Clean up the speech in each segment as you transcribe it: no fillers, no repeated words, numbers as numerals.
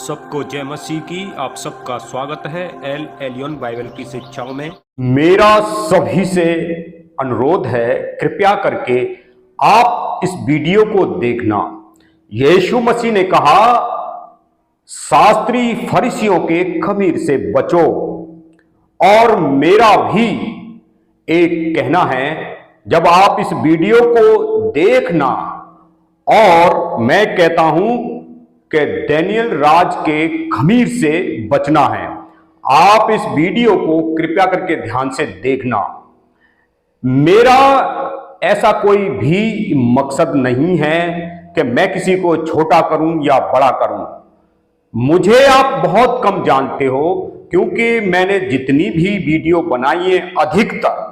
सबको जय मसीह की। आप सबका स्वागत है एल एलियन बाइबल की शिक्षाओं में। मेरा सभी से अनुरोध है, कृपया करके आप इस वीडियो को देखना। यीशु मसीह ने कहा, शास्त्री फरीसियों के खमीर से बचो। और मेरा भी एक कहना है, जब आप इस वीडियो को देखना, और मैं कहता हूं कि डैनियल राज के खमीर से बचना है। आप इस वीडियो को कृपया करके ध्यान से देखना। मेरा ऐसा कोई भी मकसद नहीं है कि मैं किसी को छोटा करूं या बड़ा करूं। मुझे आप बहुत कम जानते हो, क्योंकि मैंने जितनी भी वीडियो बनाई है अधिकतर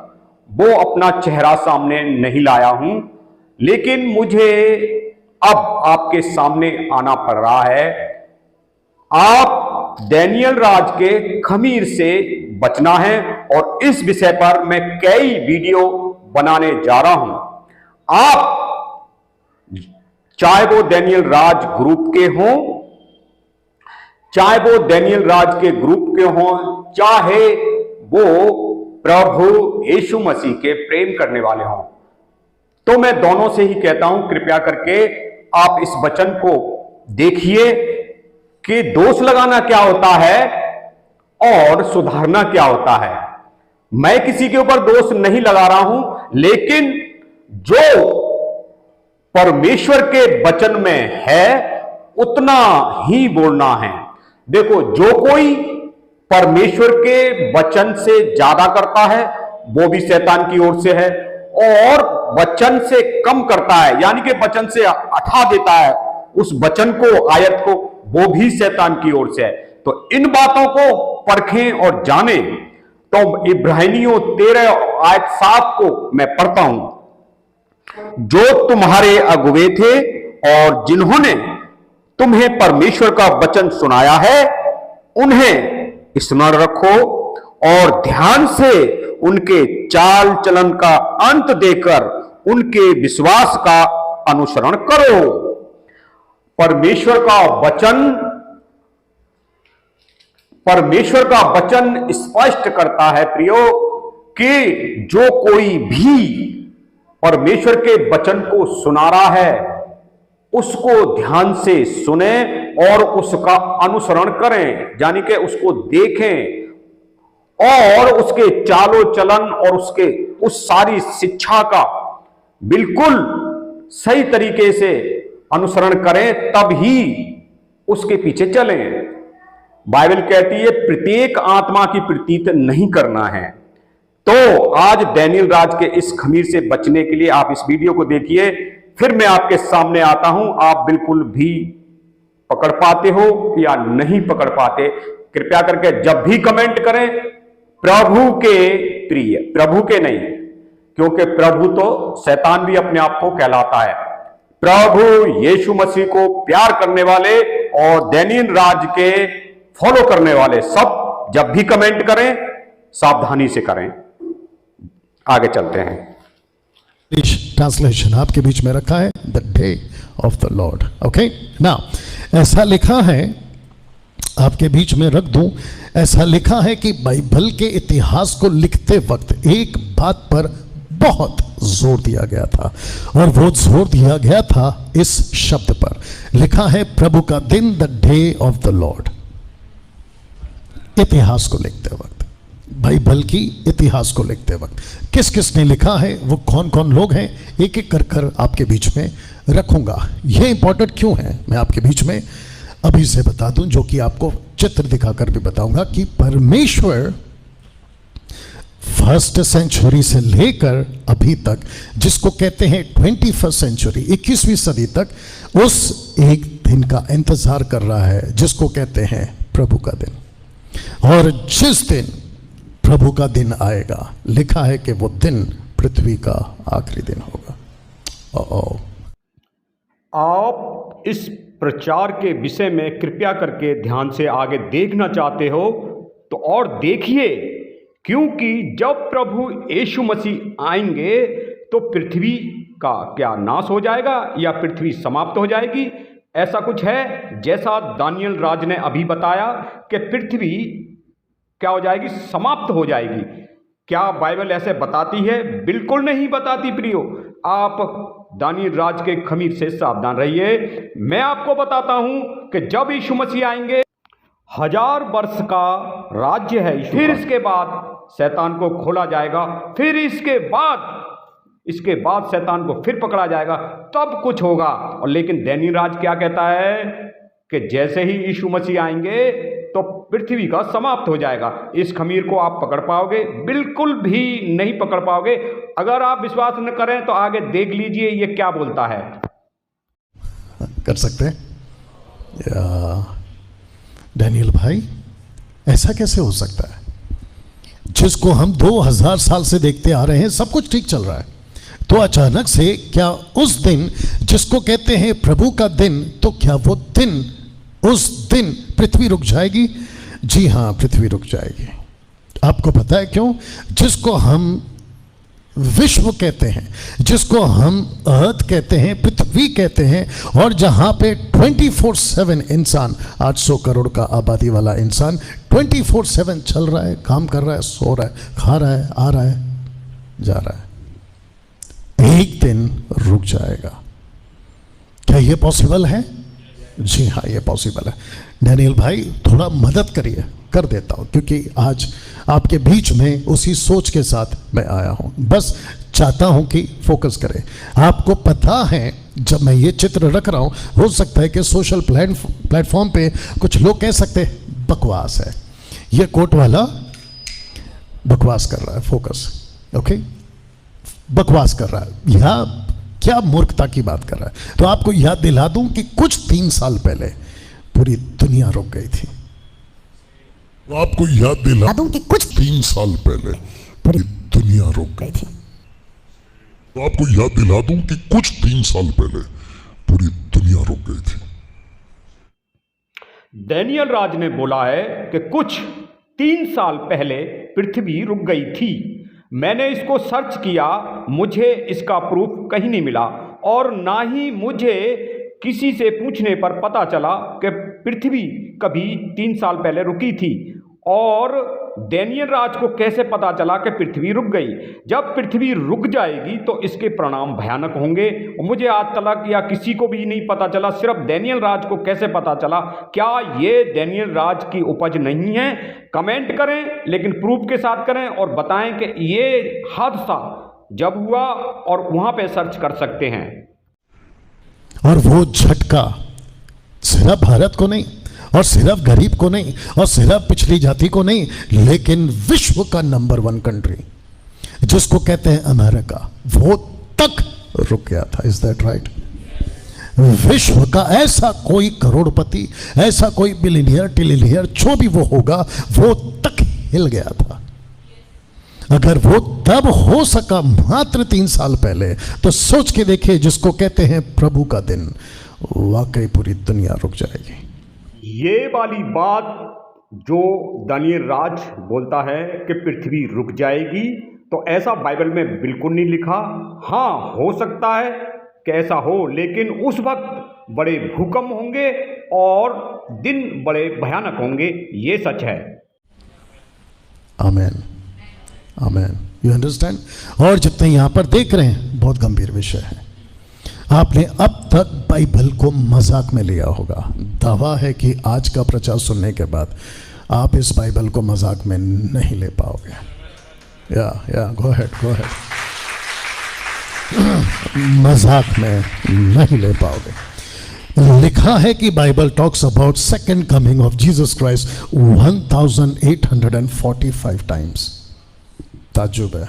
वो अपना चेहरा सामने नहीं लाया हूं, लेकिन मुझे अब आपके सामने आना पड़ रहा है। आप डैनियल राज के खमीर से बचना है, और इस विषय पर मैं कई वीडियो बनाने जा रहा हूं। आप चाहे वो डैनियल राज ग्रुप के हों, चाहे वो डैनियल राज के ग्रुप के हों, चाहे वो प्रभु यीशु मसीह के प्रेम करने वाले हों, तो मैं दोनों से ही कहता हूं, कृपया करके आप इस वचन को देखिए कि दोष लगाना क्या होता है और सुधारना क्या होता है। मैं किसी के ऊपर दोष नहीं लगा रहा हूं, लेकिन जो परमेश्वर के वचन में है उतना ही बोलना है। देखो, जो कोई परमेश्वर के वचन से ज्यादा करता है वो भी शैतान की ओर से है, और वचन से कम करता है, यानी कि वचन से हटा देता है उस वचन को, आयत को, वो भी शैतान की ओर से है। तो इन बातों को परखें और जानें। तो इब्रानियों 13 आयत 7 को मैं पढ़ता हूं। जो तुम्हारे अगुवे थे और जिन्होंने तुम्हें परमेश्वर का वचन सुनाया है, उन्हें स्मरण रखो और ध्यान से उनके चाल चलन का अंत देकर उनके विश्वास का अनुसरण करो। परमेश्वर का वचन स्पष्ट करता है प्रियो, कि जो कोई भी परमेश्वर के वचन को सुना रहा है उसको ध्यान से सुने और उसका अनुसरण करें, यानी कि उसको देखें और उसके चालो चलन और उसके उस सारी शिक्षा का बिल्कुल सही तरीके से अनुसरण करें, तब ही उसके पीछे चलें। बाइबल कहती है प्रत्येक आत्मा की प्रतीत नहीं करना है। तो आज डैनियल राज के इस खमीर से बचने के लिए आप इस वीडियो को देखिए, फिर मैं आपके सामने आता हूं। आप बिल्कुल भी पकड़ पाते हो या नहीं पकड़ पाते, कृपया करके जब भी कमेंट करें, प्रभु के प्रिय, प्रभु के नहीं, क्योंकि प्रभु तो शैतान भी अपने आप को कहलाता है। प्रभु यीशु मसीह को प्यार करने वाले और डैनियल राज के फॉलो करने वाले सब जब भी कमेंट करें, सावधानी से करें। आगे चलते हैं। ट्रांसलेशन आपके बीच में रखा है, the day of the Lord. Okay, now ऐसा लिखा है, आपके बीच में रख दूं, ऐसा लिखा है कि बाइबल के इतिहास को लिखते वक्त एक बात पर बहुत जोर दिया गया था, और वो जोर दिया गया था इस शब्द पर। लिखा है प्रभु का दिन, the day of the Lord. इतिहास को लिखते वक्त, बाइबल की इतिहास को लिखते वक्त किस किस ने लिखा है, वो कौन कौन लोग हैं, एक एक कर कर आपके बीच में रखूंगा। ये इंपॉर्टेंट क्यों है, मैं आपके बीच में अभी से बता दूं, जो कि आपको चित्र दिखाकर भी बताऊंगा कि परमेश्वर फर्स्ट सेंचुरी से लेकर अभी तक, जिसको कहते हैं 21st सेंचुरी, 21वीं सदी तक, उस एक दिन का इंतजार कर रहा है जिसको कहते हैं प्रभु का दिन। और जिस दिन प्रभु का दिन आएगा, लिखा है कि वो दिन पृथ्वी का आखिरी दिन होगा। आप इस प्रचार के विषय में कृपया करके ध्यान से आगे देखना चाहते हो तो और देखिए, क्योंकि जब प्रभु यीशु मसीह आएंगे तो पृथ्वी का क्या नाश हो जाएगा या पृथ्वी समाप्त हो जाएगी, ऐसा कुछ है जैसा दानियल राज ने अभी बताया कि पृथ्वी क्या हो जाएगी, समाप्त हो जाएगी। क्या बाइबल ऐसे बताती है? बिल्कुल नहीं बताती प्रियो। आप दानियल राज के खमीर से सावधान रहिए। मैं आपको बताता हूं कि जब यीशु मसीह आएंगे, 1000 वर्ष का राज्य है यीशु, फिर इसके बाद शैतान को खोला जाएगा, फिर इसके बाद शैतान को फिर पकड़ा जाएगा, तब कुछ होगा। और लेकिन दानियल राज क्या कहता है कि जैसे ही यीशु मसीह आएंगे तो पृथ्वी का समाप्त हो जाएगा। इस खमीर को आप पकड़ पाओगे? बिल्कुल भी नहीं पकड़ पाओगे। अगर आप विश्वास न करें तो आगे देख लीजिए ये क्या बोलता है। कर सकते हैं डैनियल भाई, ऐसा कैसे हो सकता है? जिसको हम 2000 साल से देखते आ रहे हैं, सब कुछ ठीक चल रहा है, तो अचानक से क्या उस दिन जिसको कहते हैं प्रभु का दिन, तो क्या वो दिन, उस दिन पृथ्वी रुक जाएगी? जी हां, पृथ्वी रुक जाएगी। आपको पता है क्यों? जिसको हम विश्व कहते हैं, जिसको हम अर्थ कहते हैं, पृथ्वी कहते हैं, और जहां पे 24/7 इंसान, 800 करोड़ का आबादी वाला इंसान 24/7 चल रहा है, काम कर रहा है, सो रहा है, खा रहा है, आ रहा है, जा रहा है, एक दिन रुक जाएगा। क्या यह पॉसिबल है? जी हाँ, ये पॉसिबल है। डैनियल भाई थोड़ा मदद करिए। कर देता हूं, क्योंकि आज आपके बीच में उसी सोच के साथ मैं आया हूं। बस चाहता हूं कि फोकस करें। आपको पता है, जब मैं ये चित्र रख रहा हूं, हो सकता है कि सोशल प्लेटफॉर्म पे कुछ लोग कह सकते हैं बकवास है, ये कोट वाला बकवास कर रहा है, फोकस, ओके, बकवास कर रहा है, या क्या मूर्खता की बात कर रहा है। तो आपको याद दिला दूं कि कुछ 3 साल पहले पूरी दुनिया रुक गई थी। आपको याद दिला दूं कि कुछ 3 साल पहले पूरी दुनिया रुक गई थी। आपको याद दिला दूं कि कुछ 3 साल पहले पूरी दुनिया रुक गई थी। दानियल राज ने बोला है कि कुछ 3 साल पहले पृथ्वी रुक गई थी। मैंने इसको सर्च किया, मुझे इसका प्रूफ कहीं नहीं मिला, और ना ही मुझे किसी से पूछने पर पता चला कि पृथ्वी कभी 3 साल पहले रुकी थी। और दानियल राज को कैसे पता चला कि पृथ्वी रुक गई? जब पृथ्वी रुक जाएगी तो इसके परिणाम भयानक होंगे। मुझे आज तक या किसी को भी नहीं पता चला, सिर्फ दानियल राज को कैसे पता चला। क्या ये दानियल राज की उपज नहीं है? कमेंट करें, लेकिन प्रूफ के साथ करें और बताएं कि ये हादसा जब हुआ, और वहां पे सर्च कर सकते हैं। और वो झटका सिर्फ भारत को नहीं, और सिर्फ गरीब को नहीं, और सिर्फ पिछड़ी जाति को नहीं, लेकिन विश्व का नंबर 1 कंट्री जिसको कहते हैं अमेरिका, वो तक रुक गया था। Is that right? विश्व का ऐसा कोई करोड़पति, ऐसा कोई बिलियनियर, टिलियनियर, जो भी वो होगा, वो तक हिल गया था। अगर वो तब हो सका मात्र 3 साल पहले, तो सोच के देखिए, जिसको कहते हैं प्रभु का दिन, वाकई पूरी दुनिया रुक जाएगी। ये वाली बात जो दानियल राज बोलता है कि पृथ्वी रुक जाएगी, तो ऐसा बाइबल में बिल्कुल नहीं लिखा। हाँ, हो सकता है कि ऐसा हो, लेकिन उस वक्त बड़े भूकंप होंगे और दिन बड़े भयानक होंगे, ये सच है। Amen, amen. You understand? और जितने यहां पर देख रहे हैं, बहुत गंभीर विषय है। आपने अब तक बाइबल को मजाक में लिया होगा। दावा है कि आज का प्रचार सुनने के बाद आप इस बाइबल को मजाक में नहीं ले पाओगे। या गो अहेड मजाक में नहीं ले पाओगे। लिखा है कि Bible talks about second coming of Jesus Christ 1845 times. ताज्जुब है,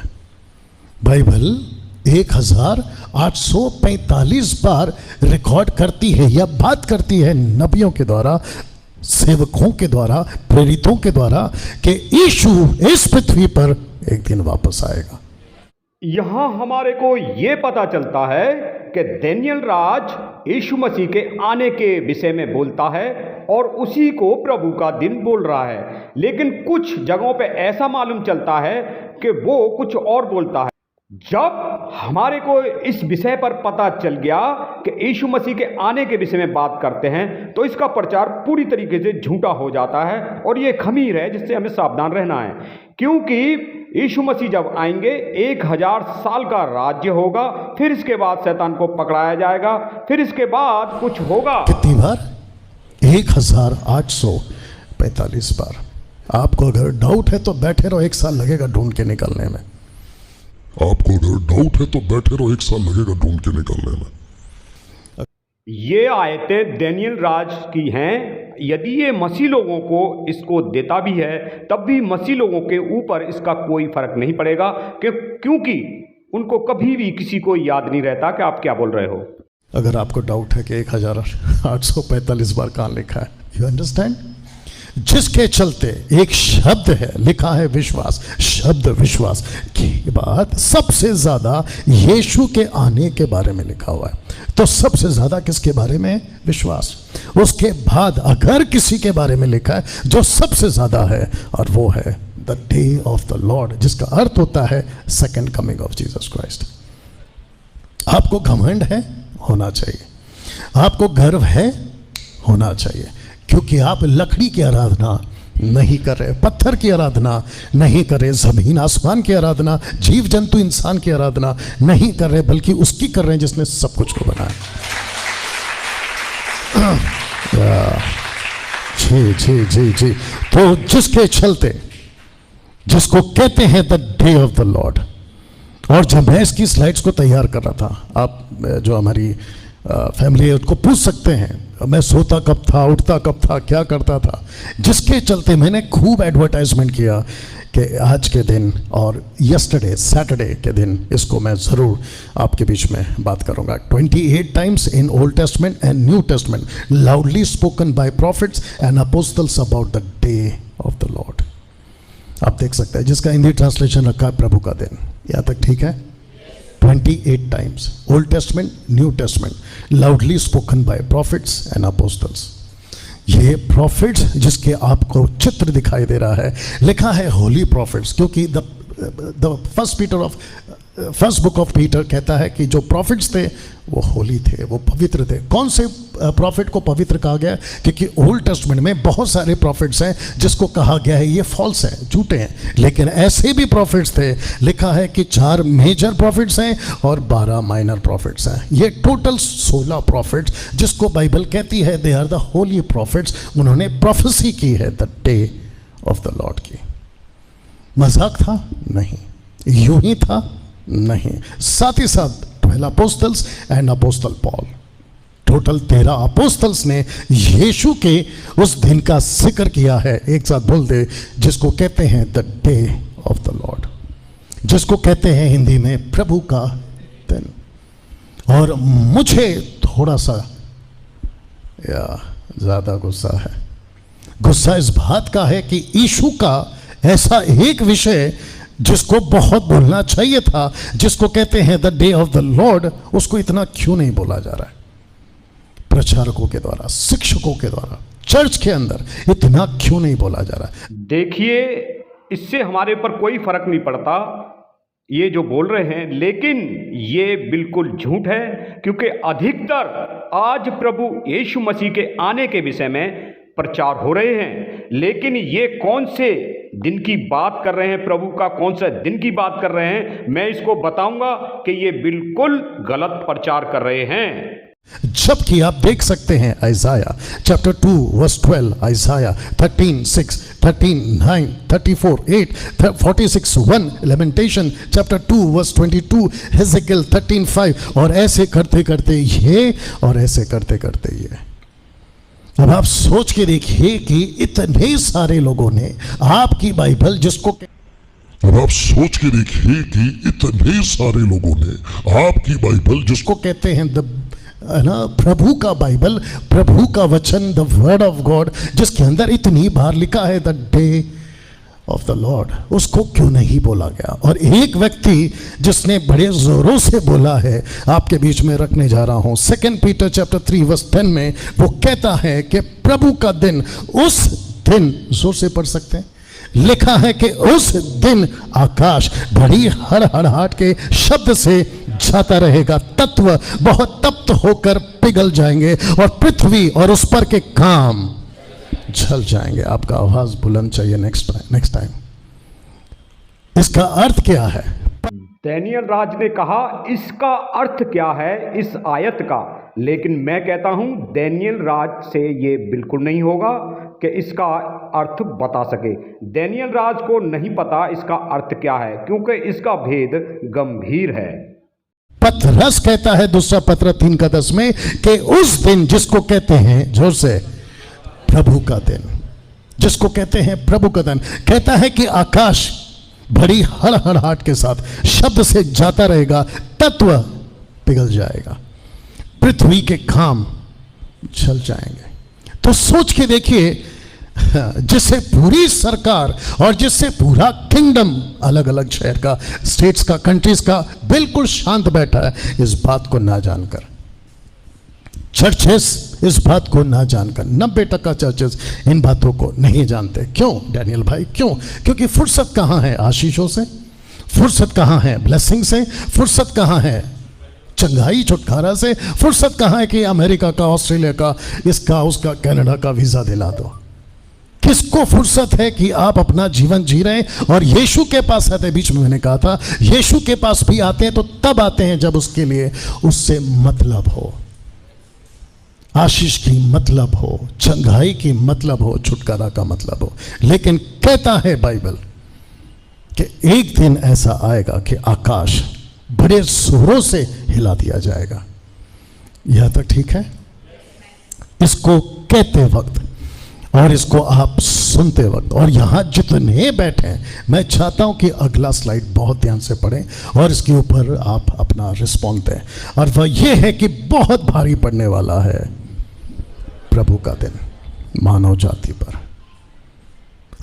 बाइबल 1845 बार रिकॉर्ड करती है या बात करती है नबियों के द्वारा, सेवकों के द्वारा, प्रेरितों के द्वारा, कि यीशु इस पृथ्वी पर एक दिन वापस आएगा। यहां हमारे को यह पता चलता है कि दानियल राज यीशु मसीह के आने के विषय में बोलता है और उसी को प्रभु का दिन बोल रहा है, लेकिन कुछ जगहों पे ऐसा मालूम चलता है कि वो कुछ और बोलता है। जब हमारे को इस विषय पर पता चल गया कि यीशु मसीह के आने के विषय में बात करते हैं, तो इसका प्रचार पूरी तरीके से झूठा हो जाता है और ये खमीर है जिससे हमें सावधान रहना है। क्योंकि यीशु मसीह जब आएंगे 1000 साल का राज्य होगा, फिर इसके बाद शैतान को पकड़ाया जाएगा, फिर इसके बाद कुछ होगा। कितनी बार? 1845 बार। आपको अगर डाउट है तो बैठे रहो, 1 साल लगेगा ढूंढ के निकलने में। आपको अगर डाउट है तो बैठे रहो, 1 साल लगेगा ढूंढ के निकलने में। ये आयतें दानियल राज की हैं। यदि ये मसीह लोगों को इसको देता भी है, तब भी मसीह लोगों के ऊपर इसका कोई फर्क नहीं पड़ेगा, क्योंकि उनको कभी भी किसी को याद नहीं रहता कि आप क्या बोल रहे हो। अगर आपको डाउट है कि 1845 बार कहां लिखा है, यू अंडरस्टैंड? जिसके चलते एक शब्द है, लिखा है विश्वास, शब्द विश्वास की बात सबसे ज्यादा यीशु के आने के बारे में लिखा हुआ है। तो सबसे ज्यादा किसके बारे में? विश्वास। उसके बाद अगर किसी के बारे में लिखा है जो सबसे ज्यादा है, और वो है the day of the Lord, जिसका अर्थ होता है second coming of Jesus Christ. आपको घमंड है? होना चाहिए। आपको गर्व है? होना चाहिए। क्योंकि आप लकड़ी की आराधना नहीं कर रहे, पत्थर की आराधना नहीं कर रहे, जमीन आसमान की आराधना, जीव जंतु इंसान की आराधना नहीं कर रहे, बल्कि उसकी कर रहे हैं जिसने सब कुछ को बनाया। जी जी जी जी। तो जिसके चलते, जिसको कहते हैं the day of the Lord. और जब मैं इसकी स्लाइड्स को तैयार कर रहा था, आप जो हमारी फैमिली है उसको पूछ सकते हैं मैं सोता कब था, उठता कब था, क्या करता था। जिसके चलते मैंने खूब एडवर्टाइजमेंट किया कि आज के दिन और यस्टरडे सैटरडे के दिन इसको मैं ज़रूर आपके बीच में बात करूंगा। 28 times in old testament and new testament loudly spoken by profits and apostles about the day of the Lord. आप देख सकते हैं, जिसका हिंदी ट्रांसलेशन रखा है प्रभु का दिन। यहाँ तक ठीक है? 28 times Old Testament, New Testament, loudly spoken by prophets and apostles। ये prophets जिसके आपको चित्र दिखाई दे रहा है, लिखा है holy prophets, क्योंकि the first book of Peter कहता है कि जो प्रॉफिट्स थे वो होली थे, वो पवित्र थे। कौन से प्रॉफिट को पवित्र कहा गया? क्योंकि ओल्ड टेस्टमेंट में बहुत सारे प्रॉफिट्स हैं जिसको कहा गया है ये फॉल्स हैं, झूठे हैं, लेकिन ऐसे भी प्रॉफिट्स थे। लिखा है कि 4 मेजर प्रॉफिट्स हैं और 12 माइनर प्रॉफिट्स हैं। ये टोटल 16 प्रॉफिट्स जिसको बाइबल कहती है they are the holy prophets. उन्होंने प्रोफेसी की है the day of the lord की। मजाक था? नहीं। यूं ही था? नहीं। साथ ही साथ 12 apostles and apostle Paul, total 13 apostles ने यीशु के उस दिन का जिक्र किया है। एक साथ बोल दे, जिसको कहते हैं the day of the Lord, जिसको कहते हैं हिंदी में प्रभु का दिन। और मुझे थोड़ा सा या ज्यादा गुस्सा है। गुस्सा इस बात का है कि यीशु का ऐसा एक विषय जिसको बहुत बोलना चाहिए था, जिसको कहते हैं the day of the Lord, उसको इतना क्यों नहीं बोला जा रहा है? प्रचारकों के द्वारा, शिक्षकों के द्वारा, चर्च के अंदर इतना क्यों नहीं बोला जा रहा है? देखिए, इससे हमारे पर कोई फर्क नहीं पड़ता ये जो बोल रहे हैं, लेकिन ये बिल्कुल झूठ है। क्योंकि अधिकतर आज प्रभु यीशु मसीह के आने के विषय में प्रचार हो रहे हैं, लेकिन ये कौन से दिन की बात कर रहे हैं, प्रभु का कौन सा दिन की बात कर रहे हैं, मैं इसको बताऊंगा कि ये बिल्कुल गलत प्रचार कर रहे हैं। जबकि आप देख सकते हैं Isaiah chapter 2 verse 12, Isaiah 13:6, 13:9, 34:8, 46:1, lamentation chapter 2 verse 22, Ezekiel 13:5, और ऐसे करते करते ये, और ऐसे करते करते ये। अब आप सोच के देखिए कि इतने सारे लोगों ने आपकी बाइबल, जिसको अब आप सोच के देखिए कि इतने सारे लोगों ने आपकी बाइबल, जिसको कहते हैं प्रभु का बाइबल, प्रभु का वचन, द वर्ड ऑफ गॉड, जिसके अंदर इतनी बार लिखा है the day of the Lord, उसको क्यों नहीं बोला गया? और एक व्यक्ति जिसने बड़े जोरों से बोला है, आपके बीच में रखने जा रहा हूं। 2 पीटर चैप्टर 3 वर्स 10 में वो कहता है कि प्रभु का दिन, उस दिन, जोर से पढ़ सकते हैं, लिखा है कि उस दिन आकाश बड़ी हड़हड़ाहट के शब्द से जाता रहेगा, तत्व बहुत तप्त होकर पिघल जाएंगे और पृथ्वी और उस पर के काम जल जाएंगे। आपका आवाज बुलंद चाहिए नेक्स्ट टाइम। इसका अर्थ क्या है? डैनियल राज ने कहा इसका अर्थ क्या है इस आयत का, लेकिन मैं कहता हूं डैनियल राज से ये बिल्कुल नहीं होगा कि इसका अर्थ बता सके। डैनियल राज को नहीं पता इसका अर्थ क्या है, क्योंकि इसका भेद गंभीर है। पतरस कहता है दूसरा पत्र 3:10 में कि उस दिन जिसको कहते हैं, जोर से, प्रभु का दिन, जिसको कहते हैं प्रभु का दिन, कहता है कि आकाश बड़ी हड़हड़ाहट के साथ शब्द से जाता रहेगा, तत्व पिघल जाएगा, पृथ्वी के काम जल जाएंगे। तो सोच के देखिए, जिससे पूरी सरकार और जिससे पूरा किंगडम, अलग अलग शहर का, स्टेट्स का, कंट्रीज का, बिल्कुल शांत बैठा है इस बात को ना जानकर। चर्चेस इस बात को ना जानकर, 90% चर्चेस इन बातों को नहीं जानते। क्यों डैनियल भाई, क्यों? क्योंकि फुर्सत कहां है आशीषों से, फुर्सत कहां है ब्लेसिंग से, फुर्सत कहां है चंगाई छुटकारा से, फुर्सत कहां है कि अमेरिका का, ऑस्ट्रेलिया का, इसका उसका, कनाडा का वीजा दिला दो। किसको फुर्सत है कि आप अपना जीवन जी रहे हैं और यीशु के पास आते हैं? बीच में मैंने कहा था यीशु के पास भी आते हैं तो तब आते हैं जब उसके लिए उससे मतलब हो, आशीष की मतलब हो, चंगाई की मतलब हो, छुटकारा का मतलब हो। लेकिन कहता है बाइबल कि एक दिन ऐसा आएगा कि आकाश बड़े जोरों से हिला दिया जाएगा। यहां तक ठीक है? इसको कहते वक्त और इसको आप सुनते वक्त, और यहां जितने बैठे हैं, मैं चाहता हूं कि अगला स्लाइड बहुत ध्यान से पढ़ें और इसके ऊपर आप अपना रिस्पॉन्स दें, और वह यह है कि बहुत भारी पड़ने वाला है प्रभु का दिन मानव जाति पर।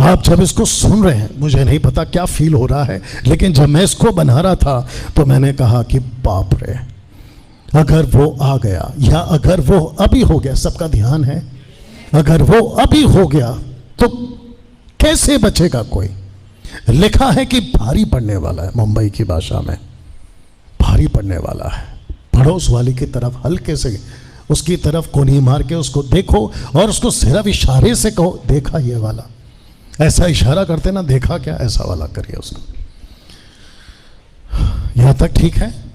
आप जब इसको सुन रहे हैं, मुझे नहीं पता क्या फील हो रहा है, लेकिन जब मैं इसको बना रहा था तो मैंने कहा कि बाप रे, अगर वो आ गया या अगर वो अभी हो गया, सबका ध्यान है, अगर वो अभी हो गया तो कैसे बचेगा कोई? लिखा है कि भारी पड़ने वाला है, मुंबई की भाषा में भारी पड़ने वाला है। पड़ोस वाली की तरफ हल्के से उसकी तरफ कोनी मार के उसको देखो और उसको सिर्फ इशारे से कहो, देखा ये वाला, ऐसा इशारा करते ना, देखा क्या, ऐसा वाला करिए उसको। यहां तक ठीक है?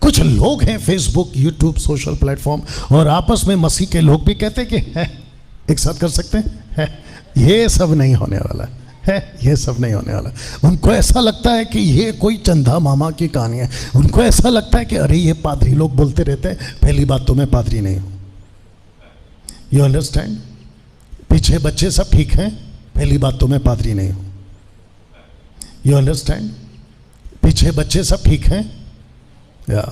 कुछ लोग हैं फेसबुक, यूट्यूब, सोशल प्लेटफॉर्म और आपस में मसीह के लोग भी कहते हैं कि है, एक साथ कर सकते हैं, है, ये सब नहीं होने वाला है, ये सब नहीं होने वाला। उनको ऐसा लगता है कि ये कोई चंदा मामा की कहानी है। उनको ऐसा लगता है कि अरे ये पादरी लोग बोलते रहते हैं, पहली बात तो मैं पादरी नहीं हूं। You understand? पीछे बच्चे सब ठीक हैं, पहली बात तो मैं पादरी नहीं हूं। You understand? पीछे बच्चे सब ठीक हैं, या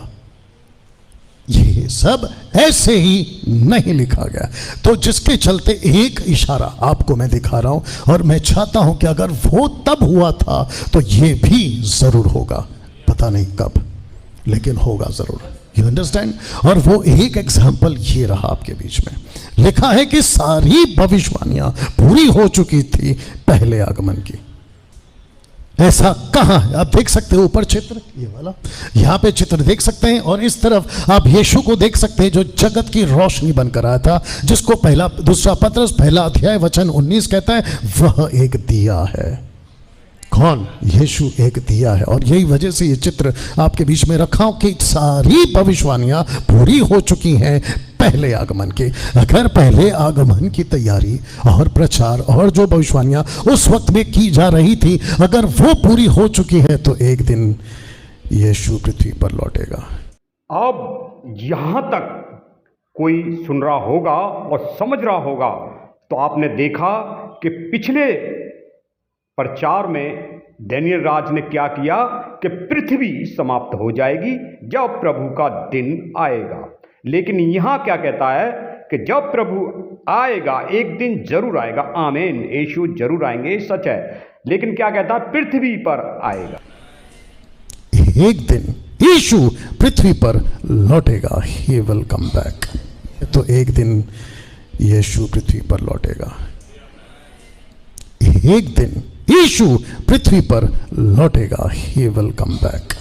ये सब ऐसे ही नहीं लिखा गया। तो जिसके चलते एक इशारा आपको मैं दिखा रहा हूं और मैं चाहता हूं कि अगर वो तब हुआ था तो ये भी जरूर होगा, पता नहीं कब, लेकिन होगा जरूर। You understand? और वो एक एग्जाम्पल ये रहा आपके बीच में। लिखा है कि सारी भविष्यवाणियां पूरी हो चुकी थी पहले आगमन की। ऐसा कहां है? आप देख सकते हो ऊपर चित्र, ये वाला, यहां पे चित्र देख सकते हैं और इस तरफ आप यीशु को देख सकते हैं जो जगत की रोशनी बनकर आया था, जिसको पहला दूसरा पत्रस 1 अध्याय वचन 19 कहता है वह एक दिया है। कौन? यीशु एक दिया है। और यही वजह से ये चित्र आपके बीच में रखा हूं कि सारी भविष्यवाणियां पूरी हो चुकी हैं पहले आगमन की। अगर पहले आगमन की तैयारी और प्रचार और जो भविष्यवाणियां उस वक्त में की जा रही थी, अगर वो पूरी हो चुकी है तो एक दिन यीशु पृथ्वी पर लौटेगा। अब यहां तक कोई सुन रहा होगा और समझ रहा होगा तो आपने देखा कि पिछले प्रचार में डैनियल राज ने क्या किया कि पृथ्वी समाप्त हो जाएगी जब प्रभु का दिन आएगा। लेकिन यहां क्या कहता है कि जब प्रभु आएगा, एक दिन जरूर आएगा, आमीन, यीशु जरूर आएंगे, सच है। लेकिन क्या कहता है? पृथ्वी पर आएगा, एक दिन यीशु पृथ्वी पर लौटेगा, ही विल कम बैक। तो एक दिन यीशु पृथ्वी पर लौटेगा, एक दिन यीशु पृथ्वी पर लौटेगा, ही विल कम बैक।